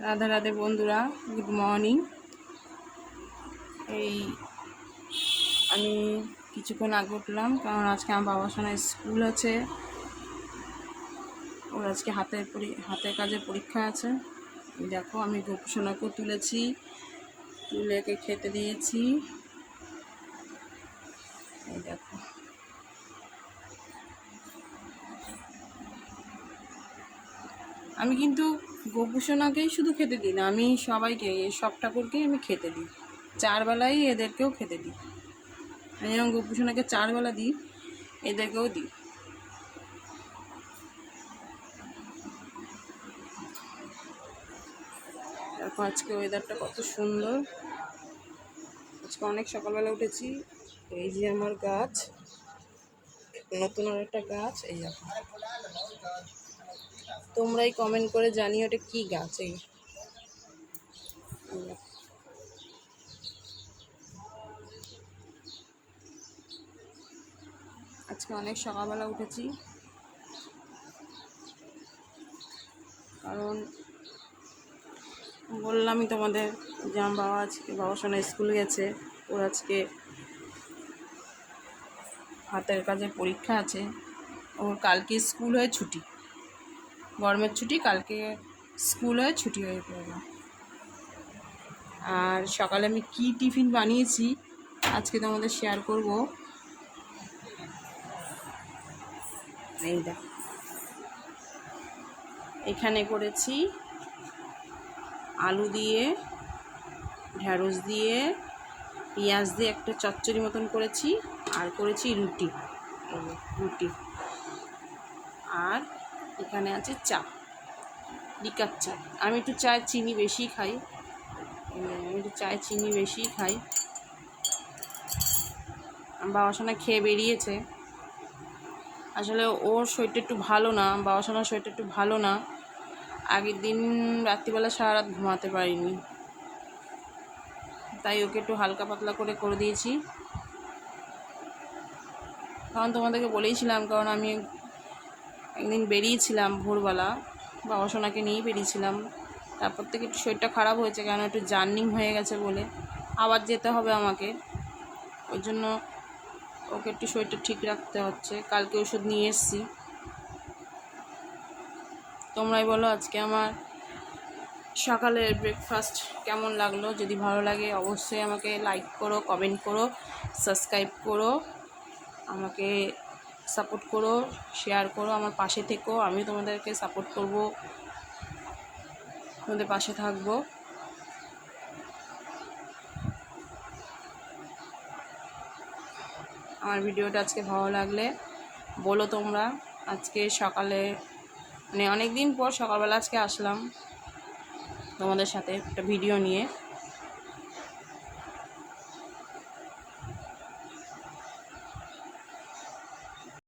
রাধে রাধে বন্ধুরা, good morning. এই আমি কিছুক্ষণ আগে উঠলাম, কারণ আজকে আমার বাবার সঙ্গে স্কুল আছে। ওর আজকে হাতের কাজের পরীক্ষা আছে। দেখো, আমি গোপসোনাকেও তুলেছি, তুলে একে খেতে দিয়েছি। এই দেখো, আমি কিন্তু গোপসোনাকেই শুধু খেতে দিই না, আমি সবাইকে, সব ঠাকুরকেই আমি খেতে দিই। 4 বেলাই এদেরকেও খেতে দিই। আমি যেমন গোপসোনাকে 4 বেলা দিই, এদেরকেও দিই। দেখো আজকে ওয়েদারটা কত সুন্দর। আজকে অনেক সকালবেলা উঠেছি। এই যে আমার গাছ, নতুন আর একটা গাছ। এই দেখো, তোমরাই কমেন্ট করে জানিও এটা কি গাছ। এই আজকে অনেক সকালবেলা উঠেছি, কারণ বললামই তোমাদের যে আমার বাবার সঙ্গে স্কুল গেছে। ওর আজকে হাতের কাজে পরীক্ষা আছে। ওর কালকে স্কুল হয়ে ছুটি, গরমের ছুটি, কালকে স্কুল হয়ে ছুটি হয়ে পড়বে। আর সকালে আমি কি টিফিন বানিয়েছি আজকে তোমাদের শেয়ার করব। এই দেখো, এখানে করেছি আলু দিয়ে, ঢ্যাঁড়স দিয়ে, পেঁয়াজ দিয়ে একটা চচ্চড়ি মতন করেছি। আর করেছি রুটি, রুটি। আর এখানে আছে চা, লিকার চা। আমি একটু চায় চিনি বেশি খাই, বাবার সঙ্গে খেয়ে বেরিয়েছে। আসলে ওর শরীরটা একটু ভালো না, বাবার সঙ্গে শরীরটা একটু ভালো না। আগের দিন রাত্রিবেলা সারা রাত ঘুমাতে পারিনি, তাই ওকে একটু হালকা পাতলা করে দিয়েছি। কারণ তোমাদেরকে বলেইছিলাম, কারণ আমি একদিন বেরিয়েছিলাম ভোরবেলা, বাবা সোনাকে নিয়েই বেরিয়েছিলাম। তারপর থেকে একটু শরীরটা খারাপ হয়েছে, কেন একটু জার্নিং হয়ে গেছে বলে আবার যেতে হবে আমাকে। ওই জন্য ওকে একটু শরীরটা ঠিক রাখতে হচ্ছে। কালকে ওষুধ নিয়ে এসেছি। তোমরাই বলো আজকে আমার সকালের ব্রেকফাস্ট কেমন লাগলো। যদি ভালো লাগে অবশ্যই আমাকে লাইক করো, কমেন্ট করো, সাবস্ক্রাইব করো, আমাকে সাপোর্ট করো, শেয়ার করো, আমার পাশে থেকো। আমিও তোমাদেরকে সাপোর্ট করব, তোমাদের পাশে থাকবো। আমার ভিডিওটা আজকে ভালো লাগলে বলো তোমরা। আজকে সকালে মানে অনেক দিন পর সকালবেলা আজকে আসলাম তোমাদের সাথে একটা ভিডিও নিয়ে।